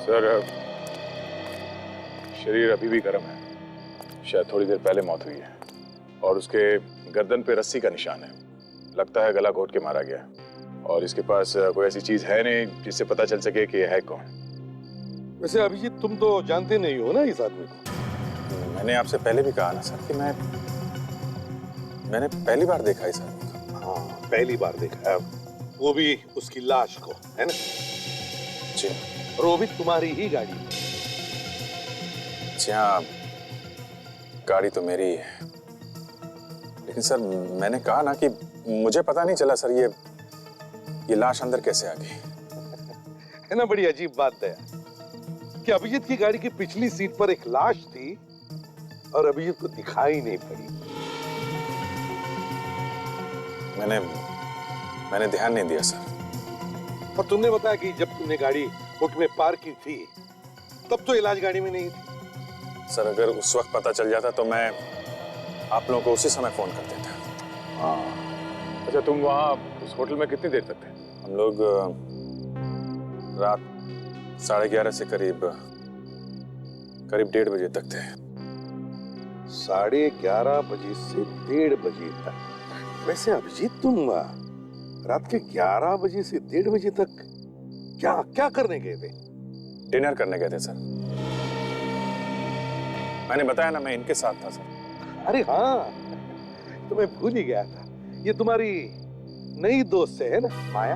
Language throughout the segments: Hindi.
सर, शरीर अभी भी गर्म है। शायद थोड़ी देर पहले मौत हुई है और उसके गर्दन पे रस्सी का निशान है। लगता है गला घोट के मारा गया है और इसके पास कोई ऐसी चीज है नहीं जिससे पता चल सके कि यह है कौन। वैसे अभिजीत, तुम तो जानते नहीं हो ना इस आदमी को। मैंने आपसे पहले भी कहा ना सर कि मैंने पहली बार देखा इस आदमी को। हाँ, पहली बार देखा है, वो भी उसकी लाश को, है ना? जी। और वो भी तुम्हारी ही गाड़ी में। जी हाँ, गाड़ी तो मेरी ही है, लेकिन सर मैंने कहा ना कि मुझे पता नहीं चला सर ये लाश अंदर कैसे आ गई। है ना, बड़ी अजीब बात है कि अभिजीत की गाड़ी की पिछली सीट पर एक लाश थी और अभिजीत को दिखाई नहीं पड़ी। मैंने ध्यान नहीं दिया सर। और तुमने बताया कि जब तुमने गाड़ी होटल में पार्क की थी तब तो इलाज गाड़ी में नहीं थी। सर अगर उस वक्त पता चल जाता तो मैं आप लोगों को उसी समय फोन कर देता। हाँ। अच्छा, तुम वहाँ उस होटल में कितनी देर तक थे? हम लोग रात 11:30 से करीब 1:30 बजे तक थे। 11:30 बजे से 1:30 बजे तक? वैसे अभिजीत, तुम रात के 11 बजे से 1:30 बजे तक क्या करने गए थे? डिनर करने गए थे सर। मैंने बताया ना, मैं इनके साथ था सर। अरे हाँ, तो मैं भूल ही गया था। ये तुम्हारी नई दोस्त है ना, माया?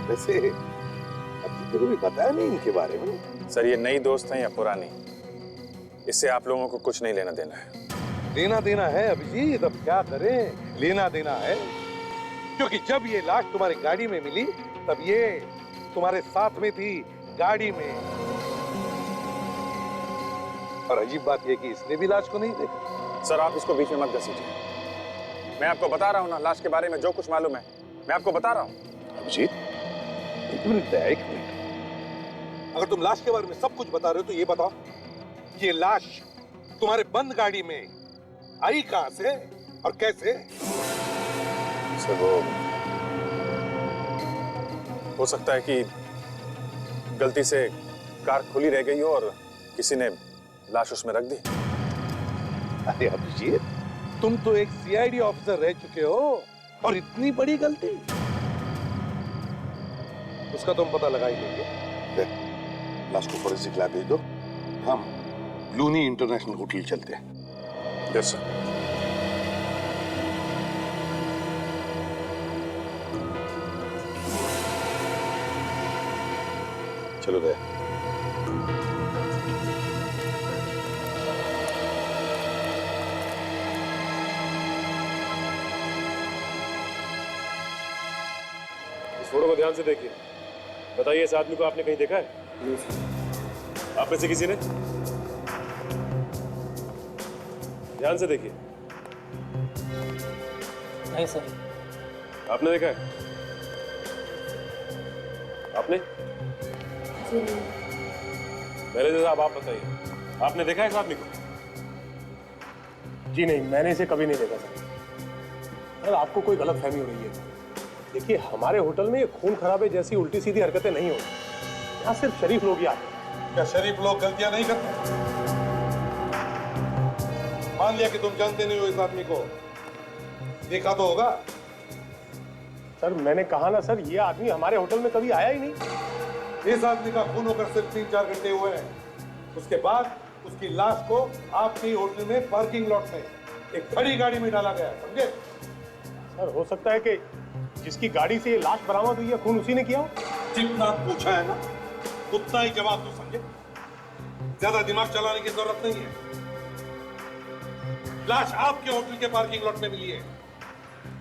वैसे अब तो भी बताया नहीं इनके बारे में। सर ये नई दोस्त है या पुरानी, इससे आप लोगों को कुछ नहीं लेना देना है। लेना देना है अभिजीत, अब क्या करें, लेना देना है। क्योंकि जब ये लाश तुम्हारी गाड़ी में मिली तब ये तुम्हारे साथ में थी, गाड़ी में। और अजीब बात यह कि इसने भी लाश को नहीं देखा। सर आप इसको बीच में मत घसीटिए। मैं आपको बता रहा हूँ ना, लाश के बारे में जो कुछ मालूम है मैं आपको बता रहा हूँ। अभिजीत, एक मिनट। अगर तुम लाश के बारे में सब कुछ बता रहे हो तो ये बताओ, ये लाश तुम्हारे बंद गाड़ी में आई कहां से और कैसे? सर वो हो सकता है कि गलती से कार खुली रह गई हो और किसी ने लाश उसमें रख दी। अरे अभिजीत, तुम तो एक सीआईडी ऑफिसर रह चुके हो और इतनी बड़ी गलती? उसका तुम पता लगा ही लेंगे। लाश को फॉरेंसिक लैब भेज दो, हम लूनी इंटरनेशनल होटल चलते हैं। Yes sir. चलो गए। इस फोटो को ध्यान से देखिए। बताइए, इस आदमी को आपने कहीं देखा है? आप में से किसी ने? ध्यान से देखिए। नहीं सर। आपने देखा है? आपने? मैनेजर साहब आप बताइए, आपने देखा है इस आदमी को? जी नहीं, मैंने इसे कभी नहीं देखा सर। सर आपको कोई गलत फहमी हो रही है। देखिए, हमारे होटल में ये खून खराबे जैसी उल्टी सीधी हरकतें नहीं होती। यहाँ सिर्फ शरीफ लोग ही आते हैं। क्या शरीफ लोग गलतियां नहीं करते? मान लिया कि तुम जानते नहीं हो इस आदमी को, देखा तो होगा। सर मैंने कहा ना सर, ये आदमी हमारे होटल में कभी आया ही नहीं। इस आदमी का खून होकर सिर्फ 3-4 घंटे हुए हैं। उसके बाद उसकी लाश को आपके होटल में पार्किंग लॉट में एक खड़ी गाड़ी में डाला गया, समझे? सर हो सकता है कि जिसकी गाड़ी से ये लाश बरामद हुई है, खून उसी ने किया हो। जितना पूछा है ना उतना ही जवाब दो, समझे? ज्यादा दिमाग चलाने की जरूरत नहीं है। लाश आपके होटल के पार्किंग लॉट में मिली है,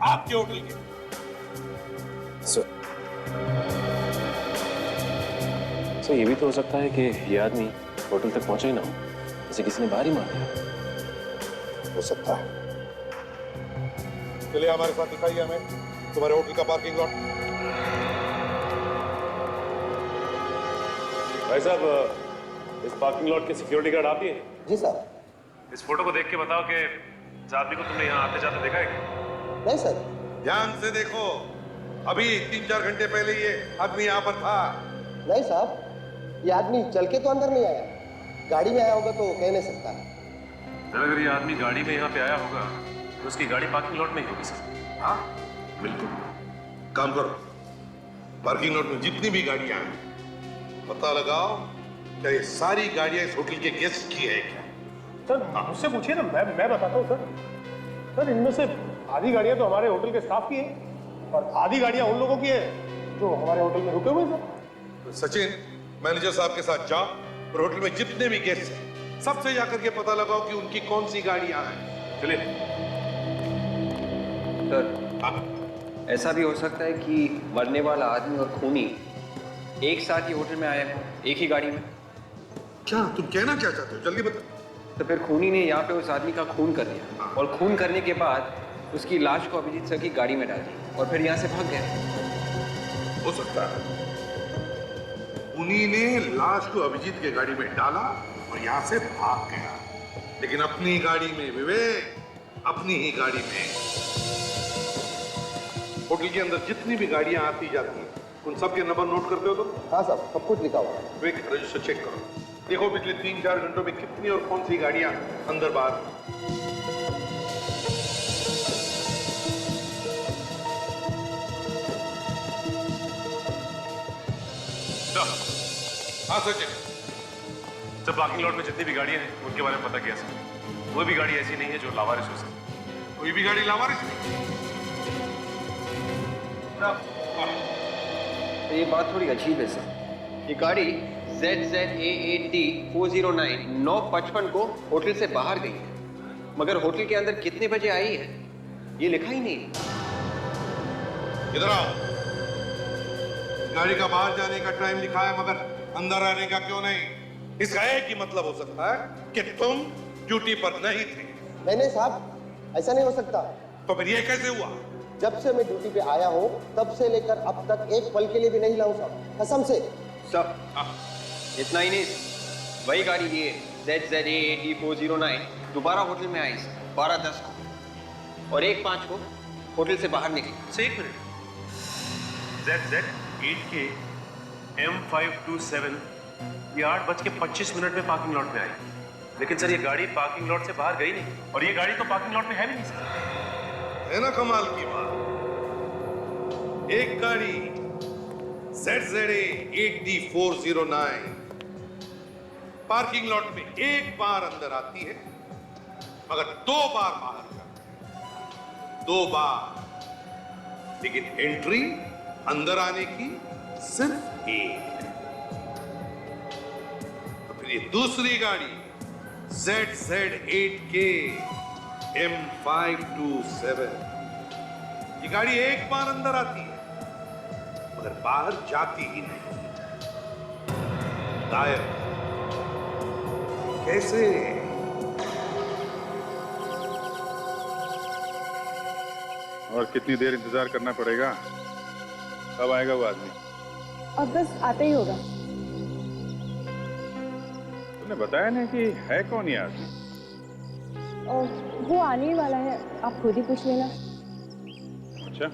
आपके होटल के। सर ये भी तो हो सकता है कि ये आदमी होटल तक पहुंचा ही ना हो, जैसे किसी ने बाहर ही मार दिया। हो सकता है। चलिए हमारे साथ दिखाइए हमें तुम्हारे होटल का पार्किंग लॉट। भाई साहब, इस पार्किंग लॉट के सिक्योरिटी गार्ड आप ही हैं? जी सर। इस फोटो को देख के बताओ कि इस आदमी को तुमने यहाँ आते जाते देखा है क्या? नहीं सर। ध्यान से देखो, अभी 3-4 घंटे पहले ये आदमी यहाँ पर था। नहीं साहब, ये आदमी चल के तो अंदर नहीं आया, गाड़ी में आया होगा तो कह नहीं सकता। सर अगर ये आदमी गाड़ी में यहाँ पे आया होगा तो उसकी गाड़ी पार्किंग लॉट में ही होगी सर। हाँ, बिल्कुल। काम करो, पार्किंग लॉट में जितनी भी गाड़ियां हैं पता लगाओ क्या ये सारी गाड़ियां इस होटल के गेस्ट की है क्या। सर मुझसे पूछिए ना, मैं बताता हूँ सर। सर इनमें से आधी गाड़ियां तो हमारे होटल के स्टाफ की हैं और आधी गाड़ियां उन लोगों की है जो हमारे होटल में रुके हुए हैं सर। तो सचिन, मैनेजर साहब के साथ जाओ और होटल में जितने भी गेस्ट हैं सबसे जाकर के पता लगाओ कि उनकी कौन सी गाड़ियां हैं। चलिए। सर ऐसा भी हो सकता है कि मरने वाला आदमी और खूनी एक साथ ही होटल में आए हो, एक ही गाड़ी में। क्या तुम कहना क्या चाहते हो, जल्दी बता। तो फिर खूनी ने यहाँ पे उस आदमी का खून कर दिया और खून करने के बाद उसकी लाश को अभिजीत सर की गाड़ी में डाल दी और फिर यहाँ से भाग गए। हो सकता है उन्हीं ने लाश को अभिजीत के गाड़ी में डाला और यहाँ से भाग गया, लेकिन अपनी गाड़ी में विवेक, अपनी ही गाड़ी में। होटल के अंदर जितनी भी गाड़ियां आती जाती हैं उन सब के नंबर नोट करते हो तुम? हाँ साहब, सब कुछ लिखा हुआ है। विवेक रजिस्टर चेक करो, देखो पिछले 3-4 घंटों में कितनी और कौन सी गाड़ियां अंदर बाहर। हाँ सचिन। सर पार्किंग लॉट में जितनी भी गाड़ियां हैं उनके बारे में पता किया सर। कोई भी गाड़ी ऐसी नहीं है जो लावारिस हो सके। कोई भी गाड़ी लावारिस नहीं। तो ये बात थोड़ी अजीब है सर। ये गाड़ी ZZAAD 409 9:55 को होटल से बाहर गई है, मगर होटल के अंदर कितने बजे आई है ये लिखा ही नहीं। इधर आओ। गाड़ी का बाहर जाने का टाइम लिखा है मगर अंदर आने का क्यों नहीं? इसका एक ही मतलब हो सकता है कि तुम ड्यूटी पर नहीं थे। नहीं साहब, ऐसा नहीं हो सकता। तो फिर ये कैसे हुआ? जब से मैं ड्यूटी पे आया हूँ तब से लेकर अब तक एक पल के लिए भी नहीं लाऊं साहब, कसम से। सब इतना ही नहीं, वही गाड़ी ये ZZAAD 409 दोबारा होटल में आई 12:10 को और 1:05 को होटल से बाहर निकली। से एक मिनट, ZZ8K M527 ये 8:25 में पार्किंग लॉट में आई, लेकिन सर ये गाड़ी पार्किंग लॉट से बाहर गई नहीं और ये गाड़ी तो पार्किंग लॉट में है भी नहीं सर। है ना कमाल की बात। एक गाड़ी ZZA8D 409 पार्किंग लॉट में एक बार अंदर आती है मगर 2 बार बाहर जाती है। 2 बार, लेकिन एंट्री अंदर आने की सिर्फ एक। तो फिर ये दूसरी गाड़ी ZZ8K M527 ये गाड़ी एक बार अंदर आती है मगर बाहर जाती ही नहीं, गायब। कैसे? और कितनी देर इंतजार करना पड़ेगा? कब आएगा वो आदमी? अब बस आता ही होगा। तुमने बताया नहीं कि है कौन ये आदमी? और वो आने ही वाला है, आप खुद ही पूछ लेना। अच्छा,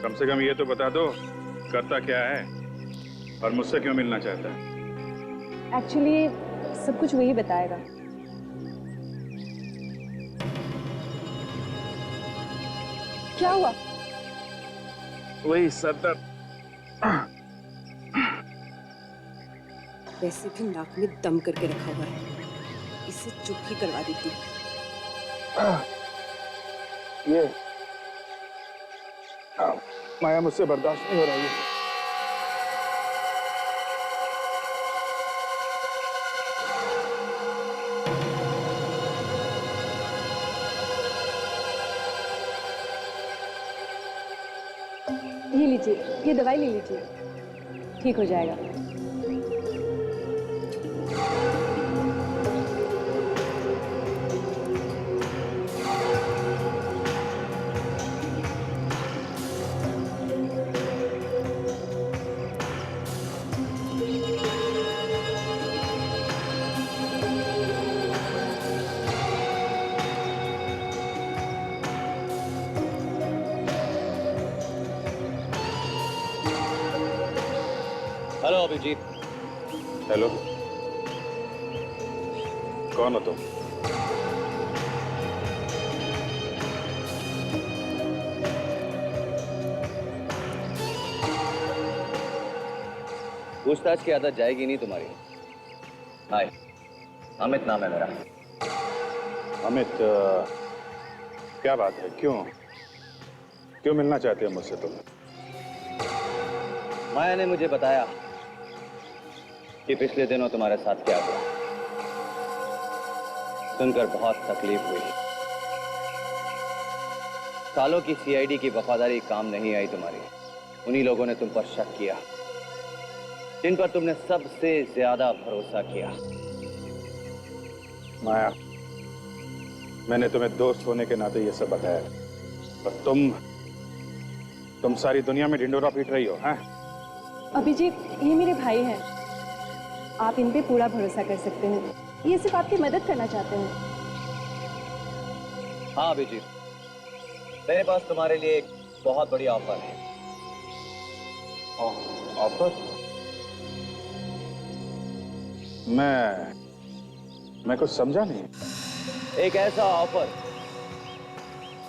कम से कम ये तो बता दो करता क्या है और मुझसे क्यों मिलना चाहता है? एक्चुअली सब कुछ वही बताएगा। क्या हुआ? वही सरदर्द। वैसे भी नाक में दम करके रखा हुआ है, इसे चुप ही करवा देती। ये माया मुझसे बर्दाश्त नहीं हो रहा है। ये लीजिए, ये दवाई ले लीजिए, ठीक हो जाएगा। अभिजीत। हेलो, कौन हो तुम? पूछताछ की आदत जाएगी नहीं तुम्हारी। हाय, अमित नाम है मेरा। अमित, क्या बात है? क्यों मिलना चाहते हो मुझसे तुम? माया ने मुझे बताया कि पिछले दिनों तुम्हारे साथ क्या हुआ। सुनकर बहुत तकलीफ हुई। सालों की सीआईडी की वफादारी काम नहीं आई तुम्हारी। उन्हीं लोगों ने तुम पर शक किया जिन पर तुमने सबसे ज्यादा भरोसा किया। माया, मैंने तुम्हें दोस्त होने के नाते ये सब बताया, पर तुम सारी दुनिया में ढिंडोरा पीट रही हो, हैं? अभिजीत, ये मेरे भाई हैं। आप इन पे पूरा भरोसा कर सकते हैं। ये सिर्फ आपकी मदद करना चाहते हैं। हाँ अभिजीत, मेरे पास तुम्हारे लिए एक बहुत बड़ी ऑफर है। ऑफर? मैं कुछ समझा नहीं। एक ऐसा ऑफर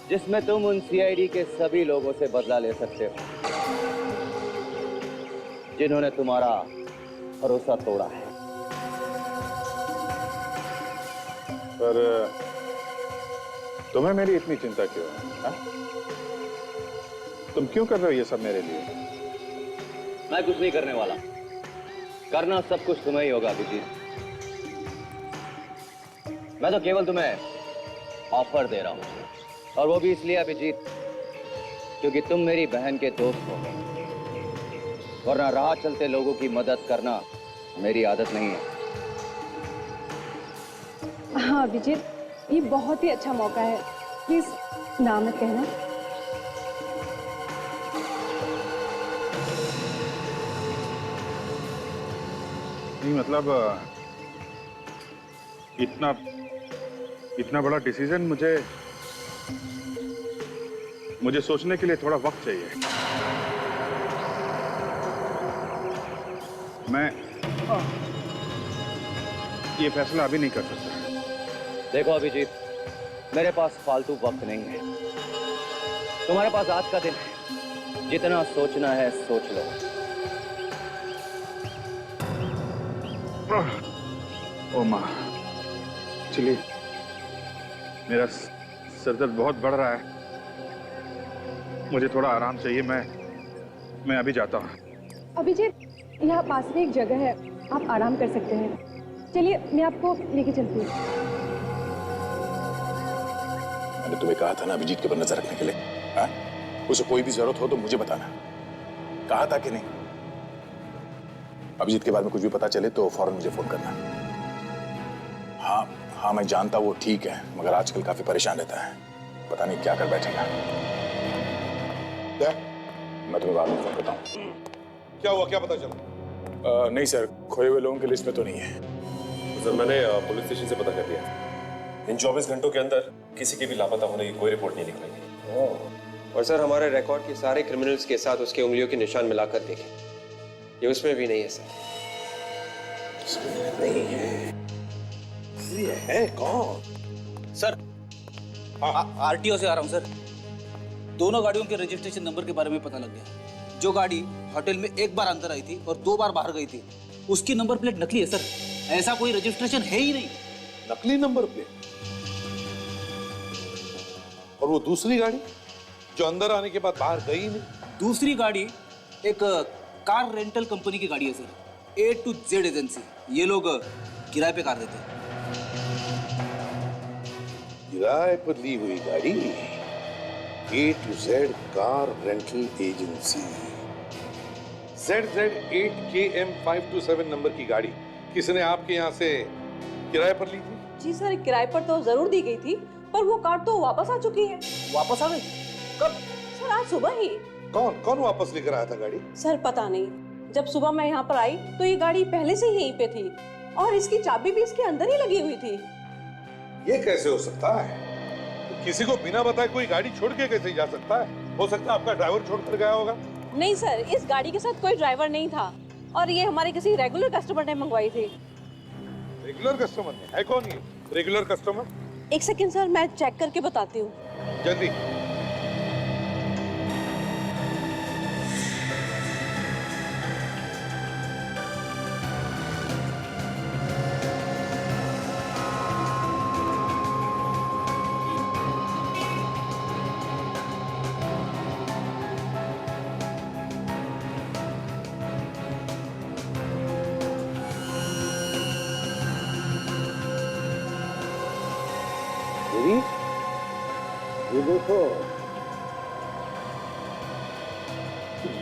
जिसमें तुम उन सीआईडी के सभी लोगों से बदला ले सकते हो जिन्होंने तुम्हारा भरोसा तोड़ा है। पर तुम्हें मेरी इतनी चिंता क्यों है, हा? तुम क्यों कर रहे हो ये सब मेरे लिए? मैं कुछ नहीं करने वाला। करना सब कुछ तुम्हें ही होगा अभिजीत। मैं तो केवल तुम्हें ऑफर दे रहा हूं, और वो भी इसलिए अभिजीत क्योंकि तुम मेरी बहन के दोस्त हो। वरना राह चलते लोगों की मदद करना मेरी आदत नहीं है। हाँ अभिजीत, ये बहुत ही अच्छा मौका है। प्लीज ना मत कहना। नहीं मतलब इतना बड़ा डिसीजन मुझे सोचने के लिए थोड़ा वक्त चाहिए। मैं ये फैसला अभी नहीं कर सकता। देखो अभिजीत, मेरे पास फालतू वक्त नहीं है। तुम्हारे पास आज का दिन है। जितना सोचना है सोच लो। ओ माँ, चलिए, मेरा सरदर्द बहुत बढ़ रहा है। मुझे थोड़ा आराम चाहिए। मैं अभी जाता हूँ। अभिजीत, यहाँ पास में एक जगह है, आप आराम कर सकते हैं। चलिए, मैं आपको लेके चलती हूँ। मैंने तुम्हें कहा था ना अभिजीत के ऊपर नजर रखने के लिए, हाँ? उसे कोई भी जरूरत हो तो मुझे बताना। कहा था कि नहीं? अभिजीत के बारे में कुछ भी पता चले तो फौरन मुझे फोन करना। हाँ, मैं जानता वो ठीक है, मगर आजकल काफी परेशान रहता है। पता नहीं क्या कर बैठेगा। मैं तुम्हें बाद में फोन करता हूँ। क्या हुआ, क्या पता चला? नहीं सर, खोए हुए लोगों की लिस्ट में तो नहीं है। सर, मैंने पुलिस स्टेशन से पता कर लिया। इन 24 घंटों के अंदर किसी के भी लापता होने की कोई रिपोर्ट नहीं निकलेगी। और सर, हमारे रिकॉर्ड के सारे क्रिमिनल्स के साथ उसके उंगलियों के निशान मिलाकर देखें, ये उसमें भी नहीं है सर। नहीं है। ये है कौन? सर, आरटीओ से आ रहा हूँ सर। दोनों गाड़ियों के रजिस्ट्रेशन नंबर के बारे में पता लग गया। जो गाड़ी होटल में एक बार अंदर आई थी और 2 बार बाहर गई थी, उसकी नंबर प्लेट नकली है सर। ऐसा कोई रजिस्ट्रेशन है ही नहीं। नकली नंबर प्लेट? और वो दूसरी गाड़ी जो अंदर आने के बाद बाहर गई ही नहीं? दूसरी गाड़ी एक कार रेंटल कंपनी की गाड़ी है sir, A to Z agency. ये लोग किराए पे कार देते हैं। किराए पर ली हुई गाड़ी, A to Z car rental agency. ZZ8KM527 number की गाड़ी किसने आपके यहाँ से किराए पर ली थी? जी सर, किराए पर तो जरूर दी गई थी, पर वो कार तो वापस आ चुकी है। वापस आ गई? कब? सर, आज सुबह ही। कौन वापस लेकर आया था गाड़ी? सर पता नहीं, जब सुबह मैं यहाँ पर आई तो ये गाड़ी पहले से ही यहीं पे थी और इसकी चाबी भी इसके अंदर ही लगी हुई थी। ये कैसे हो सकता है? किसी को बिना बताए कोई गाड़ी छोड़ के कैसे जा सकता है? हो सकता है आपका ड्राइवर छोड़कर गया होगा। नहीं सर, इस गाड़ी के साथ कोई ड्राइवर नहीं था और ये हमारे किसी रेगुलर कस्टमर ने मंगवाई थी। रेगुलर कस्टमर ने? है कौन ये रेगुलर कस्टमर? एक सेकंड सर, मैं चेक करके बताती हूँ। जल्दी। ये देखो,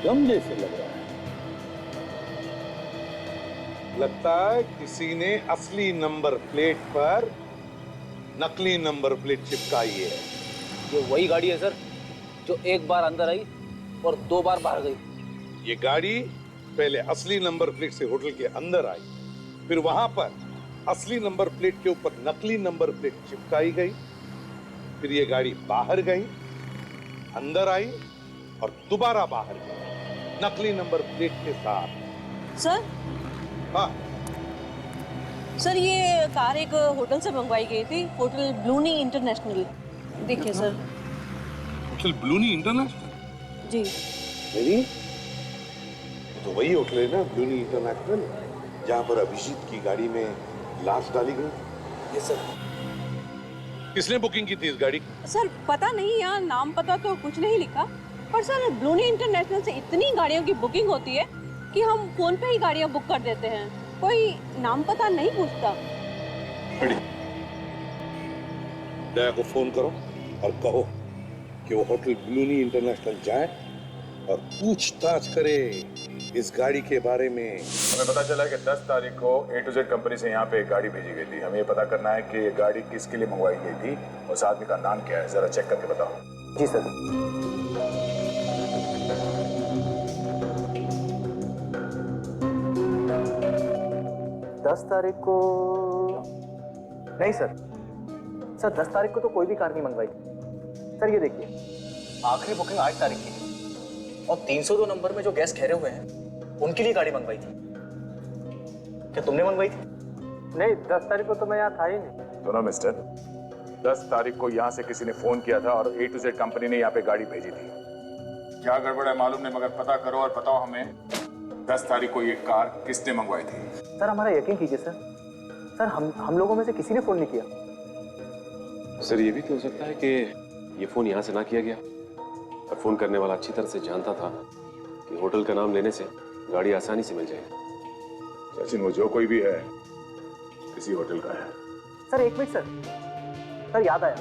गम जैसे लग रहा है। लगता है किसी ने असली नंबर प्लेट पर नकली नंबर प्लेट चिपकाई है। ये वही गाड़ी है सर जो एक बार अंदर आई और 2 बार बाहर गई। ये गाड़ी पहले असली नंबर प्लेट से होटल के अंदर आई, फिर वहां पर असली नंबर प्लेट के ऊपर नकली नंबर प्लेट चिपकाई गई, फिर ये गाड़ी बाहर गई, अंदर आई और दोबारा बाहर गई नकली नंबर प्लेट के साथ। सर? हाँ सर, ये कार एक होटल से मंगवाई गई थी, होटल ब्लूनी इंटरनेशनल। देखिए सर। होटल ब्लूनी इंटरनेशनल? जी। मेरी तो वही होटल है ना, ब्लूनी इंटरनेशनल, जहां पर अभिजीत की गाड़ी में लाश डाली गई। Yes sir. किसने बुकिंग की थी इस गाड़ी? सर पता नहीं, यहाँ नाम पता तो कुछ नहीं लिखा, पर सर ब्लूनी इंटरनेशनल से इतनी गाड़ियों की बुकिंग होती है कि हम फोन पे ही गाड़ियाँ बुक कर देते हैं, कोई नाम पता नहीं पूछता। दया को फोन करो और कहो कि वो होटल ब्लूनी इंटरनेशनल जाए और पूछताछ करे इस गाड़ी के बारे में। हमें पता चला कि 10 तारीख को A to Z कंपनी से यहाँ पे एक गाड़ी भेजी गई थी। हमें ये पता करना है कि ये गाड़ी किसके लिए मंगवाई गई थी और उस आदमी का नाम क्या है, जरा चेक करके बताओ। जी सर। दस तारीख को नहीं सर। सर 10 तारीख को तो कोई भी कार नहीं मंगवाई थी। सर ये देखिए, आखिरी बुकिंग 8 तारीख की है और 302 नंबर में जो गेस्ट ठहरे हुए हैं उनके लिए गाड़ी मंगवाई थी। क्या तुमने मंगवाई थी? नहीं, 10 तारीख को तो मैं यहाँ था ही नहीं। दोनों मिस्टर, 10 तारीख को यहाँ से किसी ने फोन किया था और A to Z कंपनी ने यहाँ पे गाड़ी भेजी थी। क्या गड़बड़ है मालूम नहीं, मगर पता करो और बताओ हमें 10 तारीख को ये कार किसने मंगवाई थी। सर हमारा यकीन कीजिए सर। सर हम लोगों में से किसी ने फोन नहीं किया। सर ये भी तो हो सकता है कि ये फोन यहाँ से ना किया गया और फोन करने वाला अच्छी तरह से जानता था कि होटल का नाम लेने से गाड़ी आसानी से मिल जाएगी। सचिन, वो जो कोई भी है किसी होटल का है। सर एक मिनट सर। सर याद आया,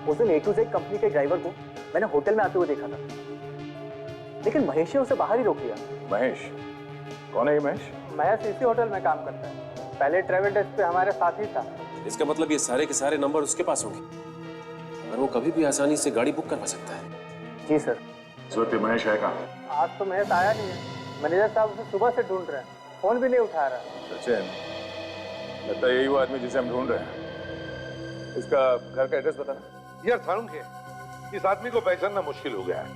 उस दिन A to Z कंपनी के ड्राइवर को मैंने होटल में आते हुए देखा था, लेकिन महेश ने उसे बाहर ही रोक लिया। महेश? कौन है ये महेश? महेश इसी होटल में काम करता है, पहले ट्रेवल डेस्क पे हमारे साथ ही था। इसका मतलब ये सारे के सारे नंबर उसके पास होंगे और वो कभी भी आसानी से गाड़ी बुक करवा सकता है। जी सर। सूरत महेश है कहाँ? आज तो महेश आया नहीं है, मैनेजर साहब उसे सुबह से ढूंढ रहे हैं, फोन भी नहीं उठा रहा। सचिन, लगता है यही वो आदमी जिसे हम ढूंढ रहे हैं। इसका घर का एड्रेस बताना। यार सारुण के, इस आदमी को पहचानना मुश्किल हो गया है,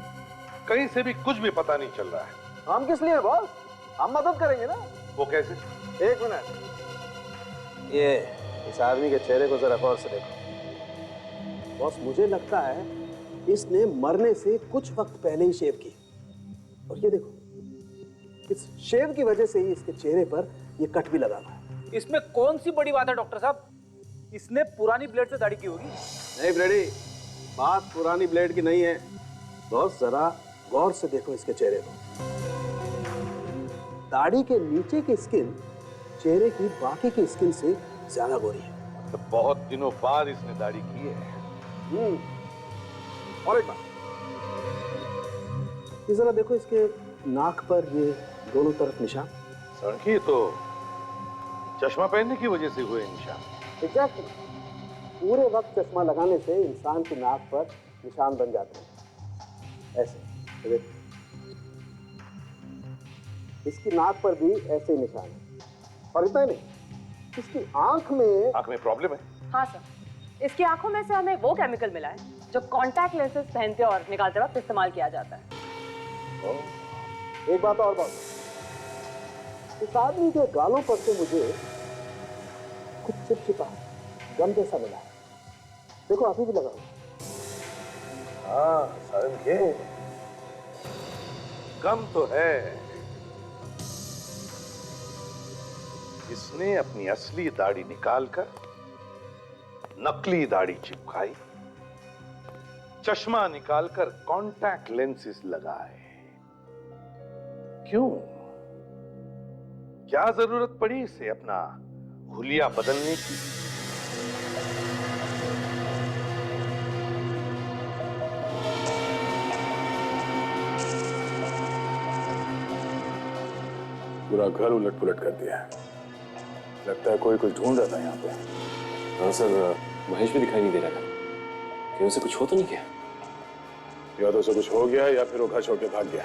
कहीं से भी कुछ भी पता नहीं चल रहा है। हम किस लिए बॉस? हम मदद करेंगे ना। वो कैसे? एक मिनट, ये इस आदमी के चेहरे को जरा गौर से देखो। बॉस, मुझे लगता है इसने मरने से कुछ वक्त पहले ही शेव की, और ये देखो, इस शेव की वजह से ही इसके चेहरे पर ये कट भी लगा हुआ है। इसमें कौन सी बड़ी बात है डॉक्टर साहब? इसने पुरानी ब्लेड से दाढ़ी की होगी। नहीं ब्रेडी, बात पुरानी ब्लेड की नहीं है। बॉस जरा गौर से देखो इसके चेहरे को। दाढ़ी के नीचे की स्किन चेहरे की बाकी की स्किन से ज्यादा गोरी है। तो बहुत दिनों बाद इसने दाढ़ी की है। और एक बात, ये जरा देखो इसके नाक पर ये दोनों तरफ निशान। सड़की तो चश्मा पहनने की वजह से हुए निशान। एग्जैक्टली, पूरे वक्त चश्मा लगाने से इंसान की नाक पर निशान बन जाते हैं ऐसे। तो देखो, इसकी नाक पर भी ऐसे निशान है। और इतना नहीं, इसकी आंख में प्रॉब्लम है। हाँ सर, इसकी आंखों में से हमें वो केमिकल मिला है जो कॉन्टैक्ट लेंसेज पहनते और निकालते वक्त इस्तेमाल किया जाता है। एक बात और बॉस, इस आदमी के गालों पर से मुझे कुछ चिपचिपा गम जैसा मिला है। देखो अभी भी लगा हुआ। हाँ समझे, गम तो है। इसने अपनी असली दाढ़ी निकालकर नकली दाढ़ी चिपकाई, चश्मा निकालकर कॉन्टैक्ट लेंसेज लगाए। क्यों? क्या जरूरत पड़ी इसे अपना हुलिया बदलने की? पूरा घर उलट पुलट कर दिया। लगता है कोई कुछ ढूंढ रहा था यहाँ पे। हाँ सर, महेश भी दिखाई नहीं दे रहा था। कहीं उसे कुछ हो तो नहीं क्या? या तो उसे कुछ हो गया या फिर वो घर छोड़ के भाग गया।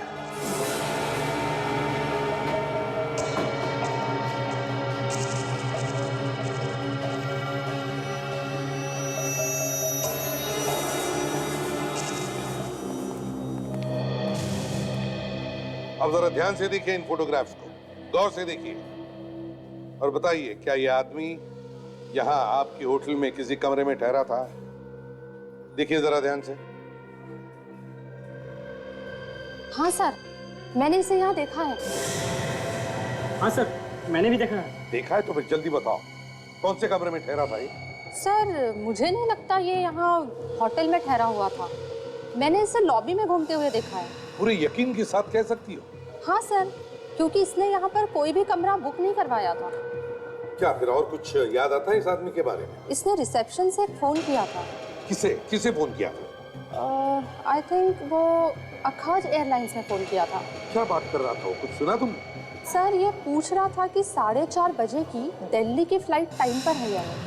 अब जरा ध्यान से देखिए इन फोटोग्राफ्स को, गौर से देखिए और बताइए, क्या यह आदमी यहां आपकी होटल में किसी कमरे में ठहरा था? देखिए जरा ध्यान से। हाँ सर, मैंने इसे यहाँ देखा है। हाँ सर, मैंने भी देखा है। देखा है तो फिर जल्दी बताओ, कौन से कमरे में ठहरा था ये? सर, मुझे नहीं लगता ये यहाँ होटल में ठहरा हुआ था। मैंने इसे लॉबी में घूमते हुए देखा है। पूरे यकीन के साथ कह सकती हो? हाँ सर, क्योंकि इसने यहाँ पर कोई भी कमरा बुक नहीं करवाया था। क्या फिर और कुछ याद आता है इस आदमी के बारे में? इसने रिसेप्शन से फोन किया था। किसे किसे फोन किया था? आई थिंक वो अखाज एयरलाइंस में फोन किया था। क्या बात कर रहा था वो, कुछ सुना तुमने? सर, ये पूछ रहा था कि 4:30 बजे की दिल्ली की फ्लाइट टाइम पर है या नहीं।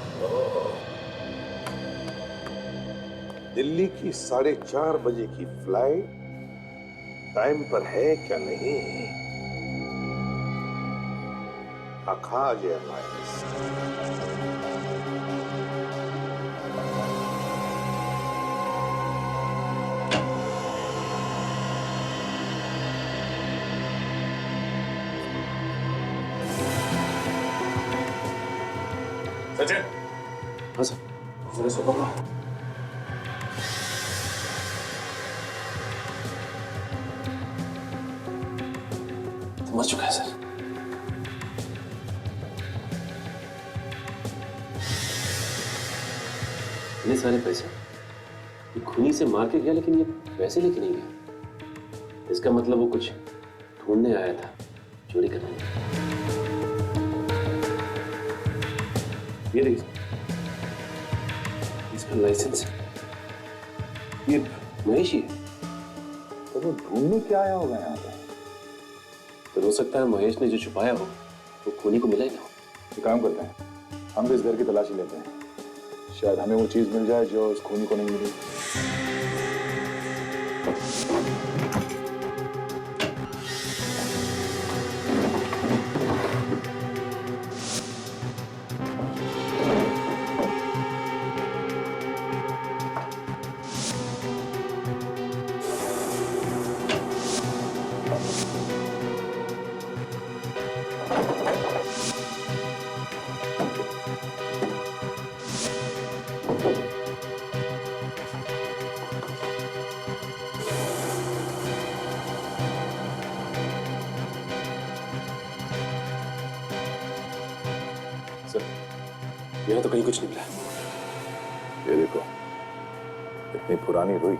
दिल्ली की 4:30 बजे की फ्लाइट टाइम पर है क्या नहीं? अखाज एयरलाइंस। सचिन। हाँ सर, जरा सो पकड़ो। मर चुका है सर। इतने सारे पैसे ये खूनी से मार के गया, लेकिन ये पैसे लेके नहीं गया। इसका मतलब वो कुछ ढूंढने आया था, चोरी करने। ये देखिए, इसका लाइसेंस है। ये महेश ही है। तो वो ढूंढने क्या आया होगा यहाँ पे? तो हो सकता है महेश ने जो छुपाया हो वो खूनी को मिला ही ना हो। एक काम करते हैं, हम भी इस घर की तलाशी लेते हैं। शायद हमें वो चीज मिल जाए जो उस खूनी को नहीं मिली। सर, यहाँ तो कहीं कुछ नहीं मिला। ये देखो, इतनी पुरानी रुई।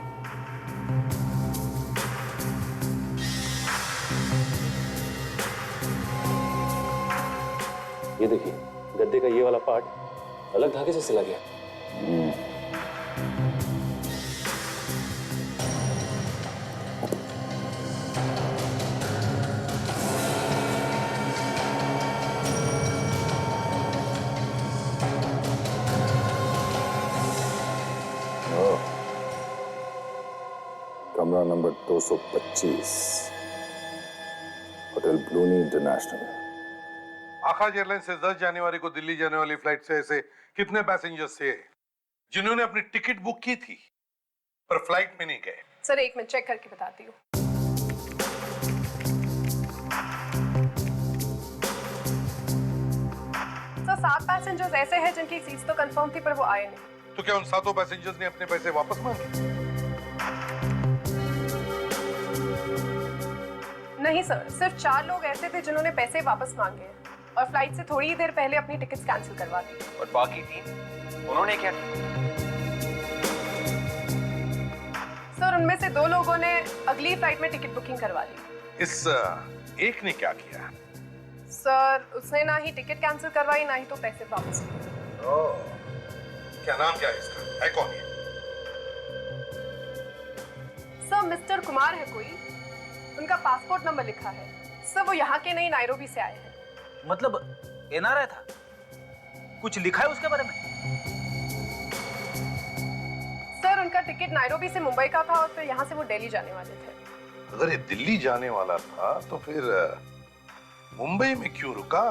ये देखिए, गद्दे का ये वाला पार्ट अलग धागे से सिला गया। कमरा नंबर 225, होटल ब्लूनी इंटरनेशनल। आकाश एयरलाइंस से 10 जनवरी को दिल्ली जाने वाली फ्लाइट से ऐसे कितने पैसेंजर्स थे जिन्होंने अपनी टिकट बुक की थी पर फ्लाइट में नहीं गए? सर, एक मिनट चेक करके बताती हूँ। 7 पैसेंजर्स ऐसे हैं जिनकी सीट्स तो कंफर्म थी पर वो आए नहीं। तो क्या उन 7 पैसेंजर्स ने अपने पैसे वापस मांगे? नहीं सर, सिर्फ 4 लोग ऐसे थे जिन्होंने पैसे वापस मांगे हैं और फ्लाइट से थोड़ी ही देर पहले अपनी टिकट्स कैंसिल करवा दी। और बाकी 3 उन्होंने क्या किया? सर उनमें से 2 लोगों ने अगली फ्लाइट में टिकट बुकिंग करवा ली। इस एक ने क्या किया? सर उसने ना ही टिकट कैंसिल करवाई ना ही तो पैसे वापस लिए। क्या नाम क्या है इसका? है कौन ये? सर मिस्टर कुमार है कोई, उनका पासपोर्ट नंबर लिखा है। सर वो यहाँ के नहीं नायरोबी से आए हैं। मतलब एनआरआई था? कुछ लिखा है उसके बारे में? सर उनका टिकट नायरोबी से मुंबई का था और फिर यहाँ से वो दिल्ली जाने वाले थे। अगर ये दिल्ली जाने वाला था तो फिर मुंबई में क्यों रुका?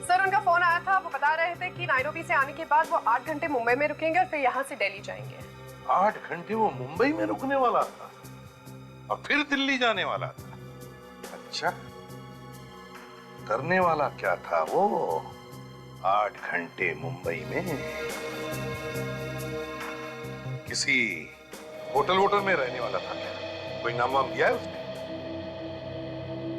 सर उनका फोन आया था, वो बता रहे थे कि नायरोबी से आने के बाद वो 8 घंटे मुंबई में रुकेंगे और फिर यहाँ से दिल्ली जाएंगे। 8 घंटे वो मुंबई में रुकने वाला था और फिर दिल्ली जाने वाला था। अच्छा, करने वाला क्या था वो 8 घंटे मुंबई में? किसी होटल में रहने वाला था क्या? कोई नाम वाम दिया है उसने?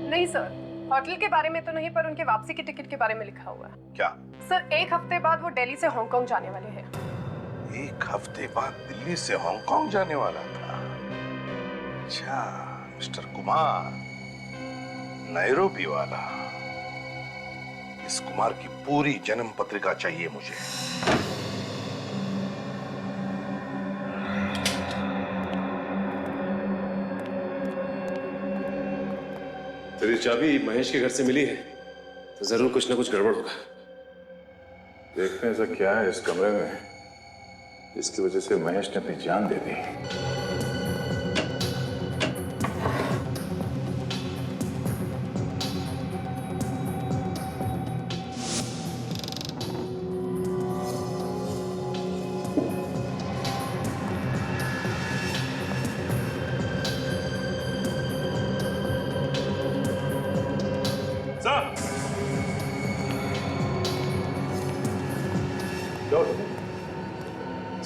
नहीं सर, होटल के बारे में तो नहीं पर उनके वापसी की टिकट के बारे में लिखा हुआ है। क्या? सर 1 हफ्ते बाद वो दिल्ली से हांगकांग जाने वाले हैं। 1 हफ्ते बाद दिल्ली से हांगकांग जाने वाला था? अच्छा, मिस्टर कुमार, नायरोबी वाला। इस कुमार की पूरी जन्म पत्रिका चाहिए मुझे। तेरी चाबी महेश के घर से मिली है तो जरूर कुछ ना कुछ गड़बड़ होगा। देखते हैं ऐसा क्या है इस कमरे में जिसकी वजह से महेश ने अपनी जान दे दी।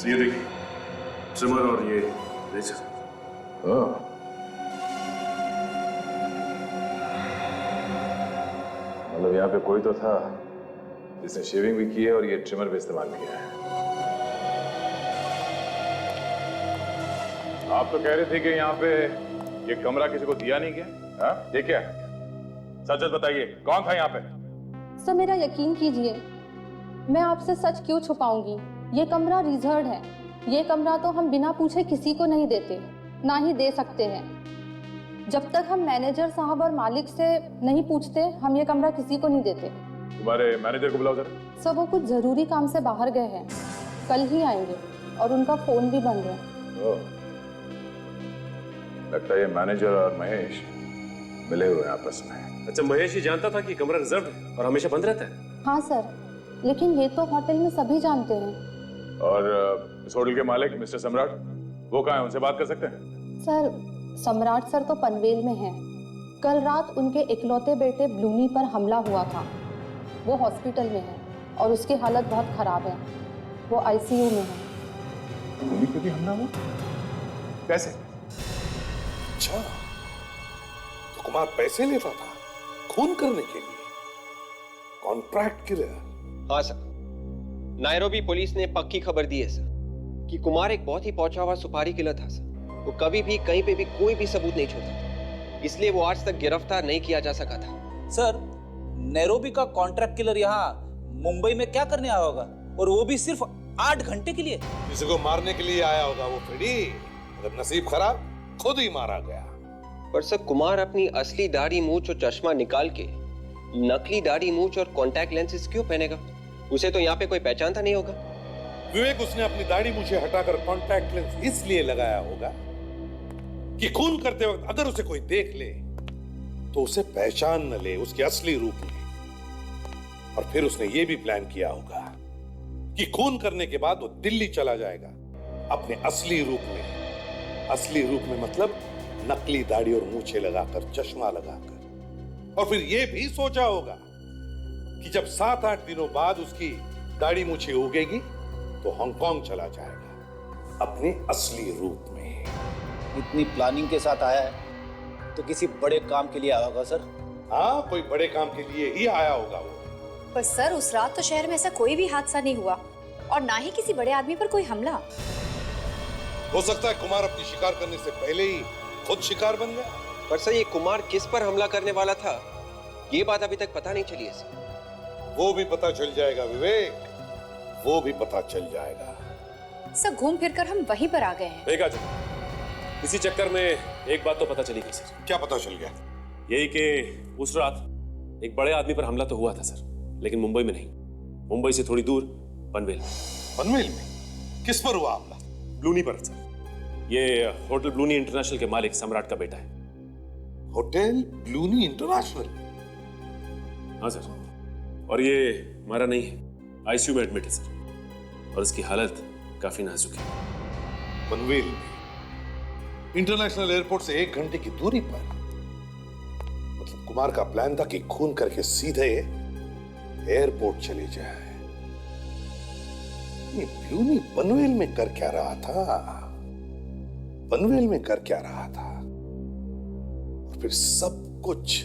ये देखिए, ट्रिमर और ये रेजर। मतलब यहाँ पे कोई तो था जिसने शेविंग भी की है और ये ट्रिमर भी इस्तेमाल किया है। आप तो कह रहे थे कि यहाँ पे ये कमरा किसी को दिया नहीं गया? हाँ, ये क्या है? सच सच बताइए, कौन था यहाँ पे? सर मेरा यकीन कीजिए, मैं आपसे सच क्यों छुपाऊंगी। ये कमरा रिजर्व है। ये कमरा तो हम बिना पूछे किसी को नहीं देते, ना ही दे सकते हैं। जब तक हम मैनेजर साहब और मालिक से नहीं पूछते, हम ये कमरा किसी को नहीं देते। तुम्हारे मैनेजर को बुलाओ जरा। सर वो कुछ जरूरी काम से बाहर गए हैं, कल ही आएंगे और उनका फोन भी बंद है। लगता है ये मैनेजर और महेश मिले हुए हैं आपस में। अच्छा, महेश ये जानता था कि कमरा रिजर्व है और हमेशा बंद रहता है? हाँ सर, लेकिन ये तो होटल में सभी जानते हैं। और इस होटल के मालिक मिस्टर सम्राट, वो कहाँ हैं? उनसे बात कर सकते हैं? सर सम्राट सर तो पनवेल में हैं। कल रात उनके इकलौते बेटे ब्लूनी पर हमला हुआ था। वो हॉस्पिटल में है और उसकी हालत बहुत खराब है। वो आईसीयू में है। ब्लूनी पे भी हमला हुआ? कैसे? अच्छा, तो कुमार पैसे लेता था खून करने के लिए? Contract killer? हाँ सर, नायरोबी पुलिस ने पक्की खबर दी है सर कि कुमार एक बहुत ही पहुंचा हुआ सुपारी किलर था सर। वो कभी भी कहीं पे भी कोई भी सबूत नहीं छोड़ता था, इसलिए वो आज तक गिरफ्तार नहीं किया जा सका था। सर, नैरोबी का कॉन्ट्रैक्ट किलर यहाँ मुंबई में क्या करने आया होगा, और वो भी सिर्फ 8 घंटे के लिए? किसी को मारने के लिए आया होगा वो फ्रेडी। अगर नसीब खराब, खुद ही मारा गया। पर सर कुमार अपनी असली दाढ़ी मूंछ और चश्मा निकाल के नकली दाढ़ी मूंछ और कॉन्टैक्ट लेंसेज क्यों पहनेगा? उसे तो यहाँ पे कोई पहचानता नहीं होगा। विवेक, उसने अपनी दाढ़ी मूछें हटाकर कॉन्टैक्ट लेंस इसलिए लगाया होगा कि खून करते वक्त अगर उसे कोई देख ले तो उसे पहचान न ले उसके असली रूप में। और फिर उसने ये भी प्लान किया होगा कि खून करने के बाद वो दिल्ली चला जाएगा अपने असली रूप में। असली रूप में मतलब नकली दाढ़ी और मूछें लगाकर, चश्मा लगाकर। और फिर ये भी सोचा होगा कि जब 7-8 दिनों बाद उसकी दाढ़ी मूछें उगेगी तो हांगकांग चला जाएगा अपने असली रूप में। इतनी प्लानिंग के साथ आया है तो किसी बड़े काम के लिए आया होगा सर। हाँ, कोई बड़े काम के लिए ही आया होगा वो। पर सर उस रात तो शहर में ऐसा कोई भी हादसा नहीं हुआ और ना ही किसी बड़े आदमी पर कोई हमला। हो सकता है कुमार अपनी शिकार करने से पहले ही खुद शिकार बन गया। पर सर ये कुमार किस पर हमला करने वाला था ये बात अभी तक पता नहीं चली है सर। वो भी पता चल जाएगा विवेक, वो भी पता चल जाएगा। सर घूम फिर कर हम वहीं पर आ गए हैं। देखा जी, इसी चक्कर में एक बात तो पता चली गई सर। क्या पता चल गया? यही कि उस रात एक बड़े आदमी पर हमला तो हुआ था सर, लेकिन मुंबई में नहीं, मुंबई से थोड़ी दूर पनवेल में। पनवेल में? किस पर हुआ हमला? ब्लूनी पर सर। ये होटल ब्लूनी इंटरनेशनल के मालिक सम्राट का बेटा है। होटल ब्लूनी इंटरनेशनल? हाँ सर, और ये हमारा नहीं है, आईसीयू में एडमिट है सर, और इसकी हालत काफी नाजुक है। पनवेल में इंटरनेशनल एयरपोर्ट से 1 घंटे की दूरी पर? मतलब कुमार का प्लान था कि खून करके सीधे एयरपोर्ट चले जाए। ये ब्लूनी पनवेल में कर क्या रहा था? पनवेल में कर क्या रहा था? और फिर सब कुछ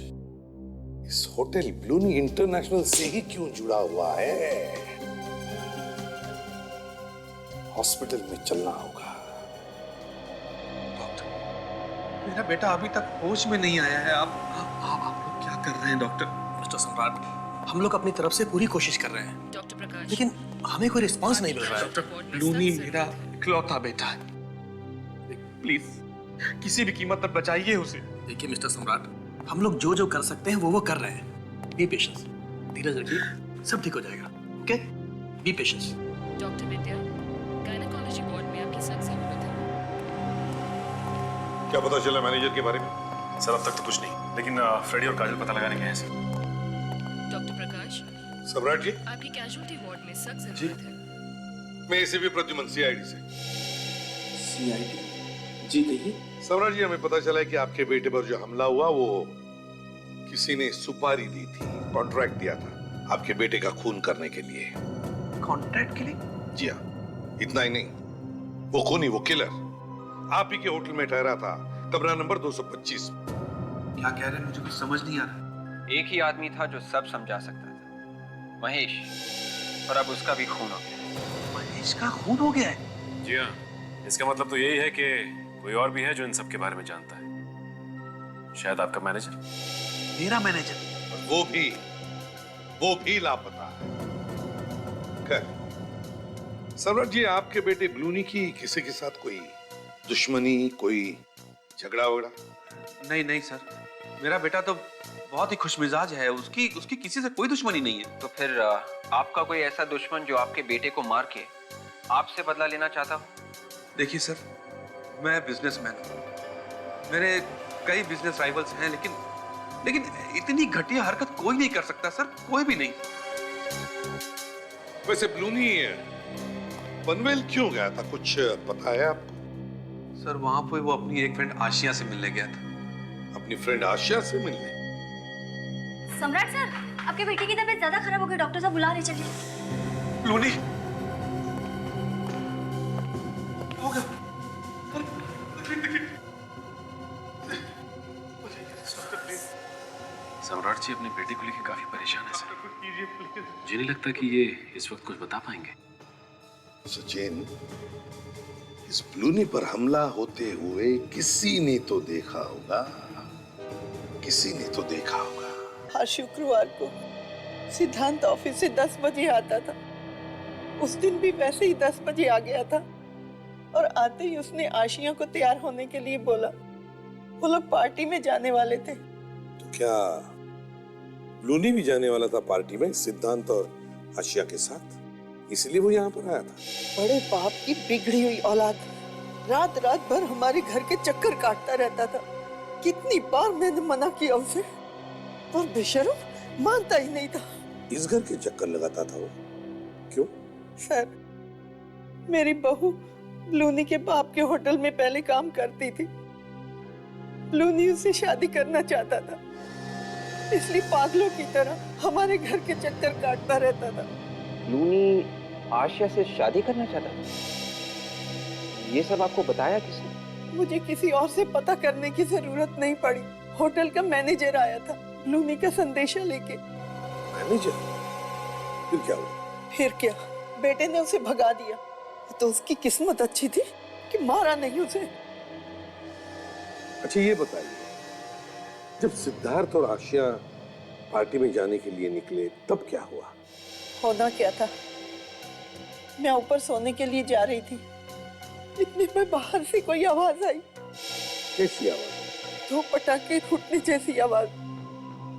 इस होटल ब्लूनी इंटरनेशनल से ही क्यों जुड़ा हुआ है? हॉस्पिटल में चलना होगा। मेरा बेटा अभी तक होश में नहीं आया है। आप लोग क्या कर रहे हैं डॉक्टर? मिस्टर सम्राट, हम लोग अपनी तरफ से पूरी कोशिश कर रहे हैं डॉक्टर प्रकाश, लेकिन हमें कोई रिस्पांस नहीं मिल रहा है। डॉक्टर ब्लूनी मेरा इकलौता बेटा है, प्लीज किसी भी कीमत पर बचाइए उसे। देखिए मिस्टर सम्राट, हम लोग जो जो कर सकते हैं वो कर रहे हैं। बी पेशेंस, धीरज रखिए, सब ठीक हो जाएगा। Okay, B patience. डॉक्टर विद्या, गायनेकोलॉजी वार्ड में आपकी सख्त जरूरत है। क्या पता चला मैनेजर के बारे में? सर अब तक तो कुछ नहीं, लेकिन फ्रेडी और काजल पता लगाने गए हैं सर। डॉक्टर प्रकाश, सम्राट जी, आपकी कैजुअल्टी वार्ड में सख्त जरूरत है। मैं एसीपी प्रद्युमन सीआईडी से। सीआईडी जी, कहिए। सम्राट जी, हमें पता चला है कि आपके बेटे पर जो हमला हुआ वो किसी ने सुपारी दी थी, कॉन्ट्रैक्ट दिया था आपके बेटे का खून करने के लिए। कॉन्ट्रैक्ट के लिए? जी हाँ, इतना ही नहीं, वो खूनी, वो किलर आप ही के होटल में ठहरा था, कमरा नंबर 225। क्या कह रहे हैं? मुझे कुछ समझ नहीं आ रहा। एक ही आदमी था जो सब समझा सकता था, महेश, और अब उसका भी खून हो गया। महेश का खून हो गया है? जी हाँ, इसका मतलब तो यही है कि कोई और भी है जो इन सब के बारे में जानता है। शायद आपका मैनेजर। मेरा मैनेजर? वो भी लापता है। खैर सम्राट जी, आपके बेटे ब्लूनी की किसी के साथ कोई दुश्मनी, कोई झगड़ा वगड़ा? नहीं सर, मेरा बेटा तो बहुत ही खुशमिजाज है, उसकी किसी से कोई दुश्मनी नहीं है। तो फिर आपका कोई ऐसा दुश्मन जो आपके बेटे को मार के आपसे बदला लेना चाहता हो? देखिए सर, मैं बिजनेसमैन हूँ, मेरे कई बिजनेस राइवल्स हैं, लेकिन इतनी घटिया हरकत कोई नहीं कर सकता सर, कोई भी नहीं। वैसे ब्लूनी पनवेल क्यों गया था, कुछ पता है आपको? सर वहां पे वो अपनी एक फ्रेंड आशिया से मिलने गया था। अपनी फ्रेंड आशिया से मिलने? सम्राट सर, आपके बेटे की तबीयत ज्यादा खराब हो गई, डॉक्टर साहब बुला रहे, चलिए। ब्लूनी हो गया? सम्राट जी अपने बेटे को लेकर काफी परेशान है सर। मुझे नहीं लगता कि ये इस वक्त कुछ बता पाएंगे। सचिन, इस ब्लूनी पर हमला होते हुए किसी ने तो देखा होगा, किसी ने तो देखा होगा। हर शुक्रवार को सिद्धांत ऑफिस से 10 बजे आता था। उस दिन भी वैसे ही 10 बजे आ गया था और आते ही उसने आशिया को तैयार होने के लिए बोला। वो लोग पार्टी में जाने वाले थे। तो क्या ब्लूनी भी जाने वाला था पार्टी में सिद्धांत और आशिया के साथ, इसलिए वो यहाँ पर आया था? बड़े बाप की बिगड़ी हुई औलाद रात रात भर हमारे घर के चक्कर काटता रहता था। कितनी बार मैंने मना किया उसे, पर बेशर्म मानता ही नहीं था। इस घर के चक्कर लगाता था वो? क्यों? सर, मेरी बहू ब्लूनी के बाप के होटल में पहले काम करती थी। ब्लूनी उससे शादी करना चाहता था, इसलिए पागलों की तरह हमारे घर के चक्कर काटता रहता था। ब्लूनी आशिया से शादी करना चाहता था? ये सब आपको बताया किसने? मुझे किसी और से पता करने की जरूरत नहीं पड़ी। होटल का मैनेजर आया था ब्लूनी का संदेशा लेके। मैनेजर? फिर क्या हुआ? फिर क्या, बेटे ने उसे भगा दिया। तो उसकी किस्मत अच्छी थी कि मारा नहीं उसे। अच्छा ये बताइए, जब सिद्धार्थ और आशिया पार्टी में जाने के लिए निकले तब क्या हुआ? होना क्या था, मैं ऊपर सोने के लिए जा रही थी, इतने में बाहर से कोई आवाज आई। कैसी आवाज? 2 पटाखे फूटने जैसी आवाज।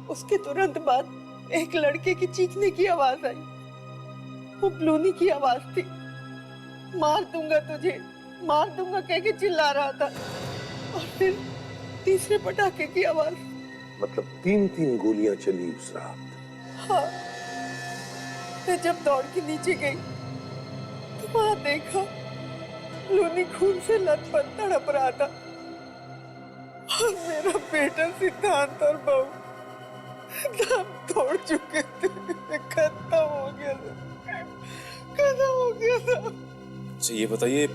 उसके तुरंत बाद एक लड़के की चीखने की आवाज आई। वो ब्लूनी की आवाज थी। मार दूंगा तुझे, मार दूंगा कह के चिल्ला रहा था। और फिर तीसरे पटाखे की आवाज। मतलब 3-3 गोलियां चली उस रात? हाँ। मैं जब दौड़ के नीचे गई तो वहां देखा ब्लूनी खून से लथपथ तड़प रहा था और मेरा बेटा सिद्धांत और बहू दम तोड़ चुके थे। खत्म हो गया था, खत्म हो गया था। अच्छा ये बताइए,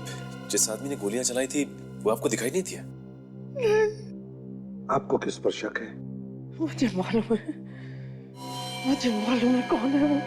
जिस आदमी ने गोलियां चलाई थी वो आपको दिखाई नहीं दिया? आपको किस पर शक है? मुझे मालूम है कौन है वो।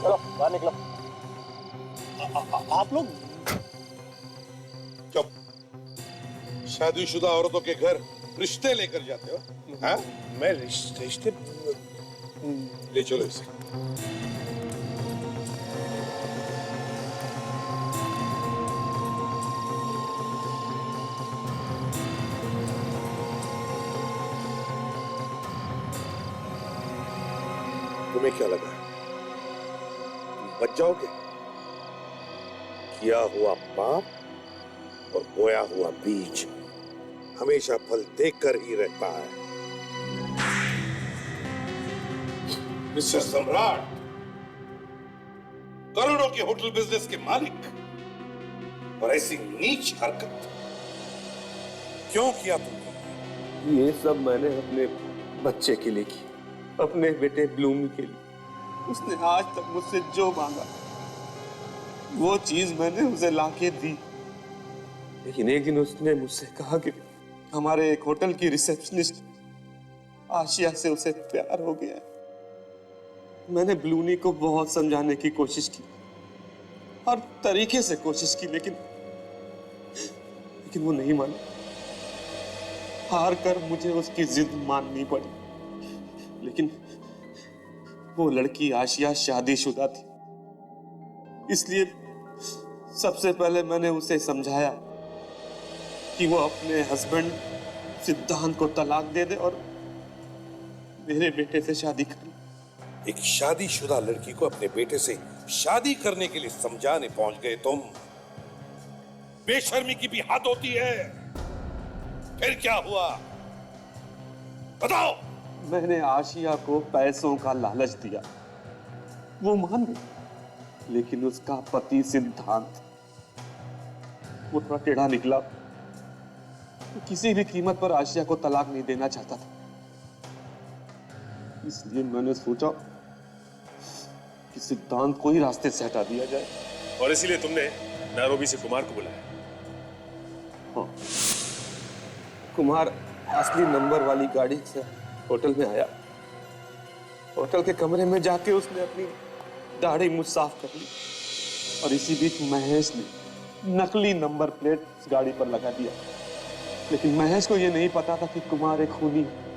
चलो बाहर निकलो। आप लोग चुप। शादीशुदा औरतों के घर रिश्ते लेकर जाते हो? हाँ? मैं रिश्ते ले चलो इसे। तुम्हें क्या लगा बच जाओगे? किया हुआ पाप और बोया हुआ बीज हमेशा फल देकर ही रहता है। मिस्टर सम्राट, करोड़ों के होटल बिजनेस के मालिक, और ऐसी नीच हरकत क्यों किया तुमने? ये सब मैंने अपने बच्चे के लिए की, अपने बेटे ब्लूमी के लिए। उसने आज तक मुझसे जो मांगा वो चीज मैंने उसे लाके दी। लेकिन एक दिन उसने मुझसे कहा कि हमारे एक होटल की रिसेप्शनिस्ट आशिया से उसे प्यार हो गया है। मैंने ब्लूनी को बहुत समझाने की कोशिश की, हर तरीके से कोशिश की, लेकिन वो नहीं मानी। हार कर मुझे उसकी जिद माननी पड़ी। लेकिन वो लड़की आशिया शादीशुदा थी, इसलिए सबसे पहले मैंने उसे समझाया कि वो अपने हस्बैंड सिद्धांत को तलाक दे दे और मेरे बेटे से शादी कर। एक शादीशुदा लड़की को अपने बेटे से शादी करने के लिए समझाने पहुंच गए तुम? बेशर्मी की भी हद होती है। फिर क्या हुआ बताओ? मैंने आशिया को पैसों का लालच दिया, वो मान गई। लेकिन उसका पति सिद्धांत वो थोड़ा टेढ़ा निकला। वो किसी भी कीमत पर आशिया को तलाक नहीं देना चाहता था। इसलिए मैंने सोचा कि सिद्धांत को ही रास्ते से हटा दिया जाए। और इसीलिए तुमने नैरोबी से कुमार को बुलाया? हाँ। कुमार असली नंबर वाली गाड़ी से होटल में आया। होटल के कमरे में जाके उसने अपनी दाढ़ी मुझ साफ कर ली और इसी बीच महेश ने नकली नंबर प्लेट उस गाड़ी पर लगा दिया। लेकिन महेश को यह नहीं पता था कि कुमार एक खूनी है।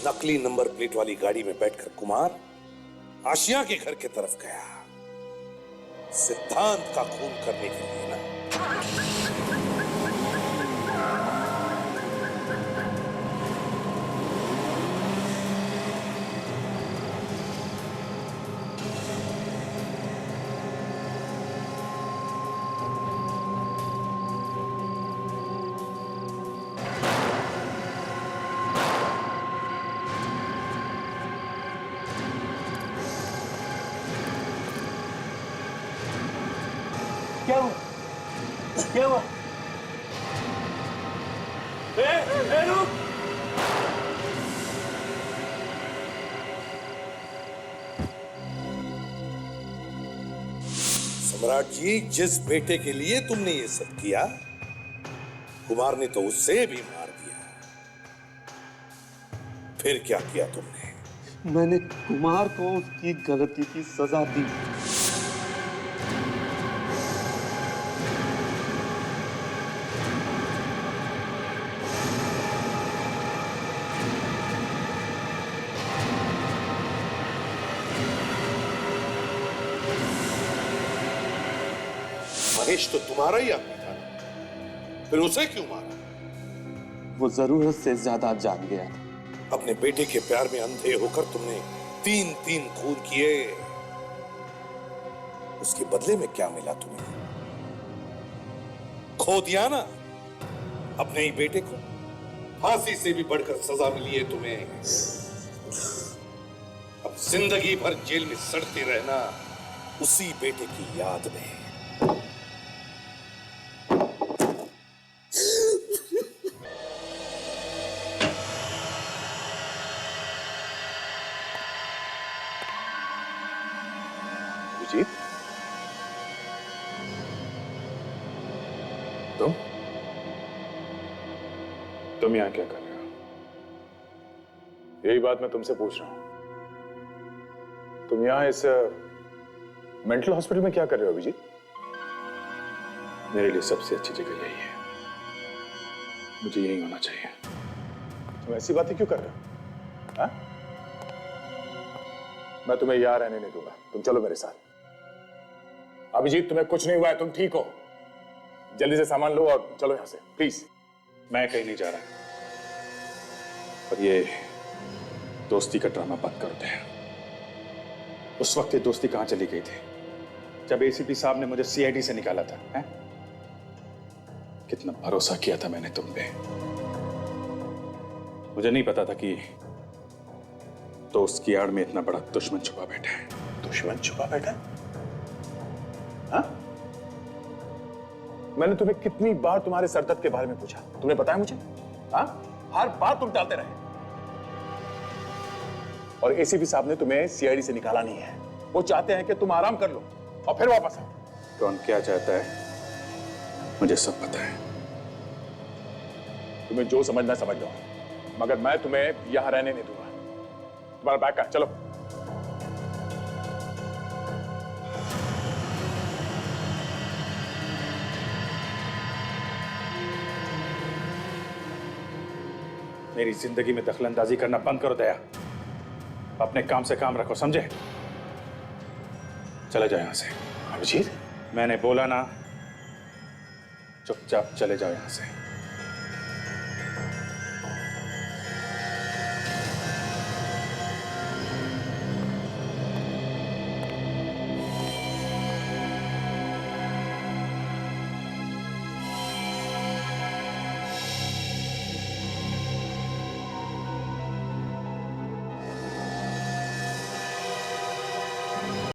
नकली नंबर प्लेट वाली गाड़ी में बैठकर कुमार आशिया के घर की तरफ गया। सिद्धांत का खून करने के लिए ना। क्या हुआ? क्या हुआ? रुक! सम्राट जी, जिस बेटे के लिए तुमने ये सब किया, कुमार ने तो उससे भी मार दिया। फिर क्या किया तुमने? मैंने कुमार को उसकी गलती की सजा दी। महेश तो तुम्हारा ही आदमी था, फिर उसे क्यों मारा? वो जरूरत से ज्यादा जान गया था। अपने बेटे के प्यार में अंधे होकर तुमने 3-3 खून किए। उसके बदले में क्या मिला तुम्हें? खो दिया ना अपने ही बेटे को। फांसी से भी बढ़कर सजा मिली है तुम्हें। अब जिंदगी भर जेल में सड़ते रहना उसी बेटे की याद में। तुम यहां क्या कर रहे हो? यही बात मैं तुमसे पूछ रहा हूं। तुम यहां इस मेंटल हॉस्पिटल में क्या कर रहे हो अभिजीत? मेरे लिए सबसे अच्छी जगह यही है, मुझे यही होना चाहिए। तुम ऐसी बातें क्यों कर रहे हो? हा? मैं तुम्हें यहां रहने नहीं दूंगा, तुम चलो मेरे साथ। अभिजीत, तुम्हें कुछ नहीं हुआ है, तुम ठीक हो। जल्दी से सामान लो और चलो यहां से, प्लीज। मैं कहीं नहीं जा रहा, और ये दोस्ती का ड्रामा बंद कर दे। उस वक्त ये दोस्ती कहां चली गई थी जब एसीपी साहब ने मुझे सीआईडी से निकाला था? है? कितना भरोसा किया था मैंने तुम पे। मुझे नहीं पता था कि दोस्त की आड़ में इतना बड़ा दुश्मन छुपा बैठा है। दुश्मन छुपा बैठा है? हाँ? मैंने तुम्हें कितनी बार तुम्हारे सरदर्द के बारे में पूछा, तुमने बताया मुझे? हाँ? हर बार तुम टालते रहे। और एसीपी साहब ने तुम्हें सीआईडी से निकाला नहीं है। वो चाहते हैं कि तुम आराम कर लो और फिर वापस आओ। कौन क्या चाहता है मुझे सब पता है। तुम्हें जो समझना समझ लो, मगर मैं तुम्हें यहां रहने नहीं दूंगा। तुम्हारा बैग का, चलो। मेरी जिंदगी में दखलंदाजी करना बंद करो दया। अपने काम से काम रखो, समझे? चले जाओ यहां से। अभिजीत, मैंने बोला ना, चुपचाप चले जाओ यहां से।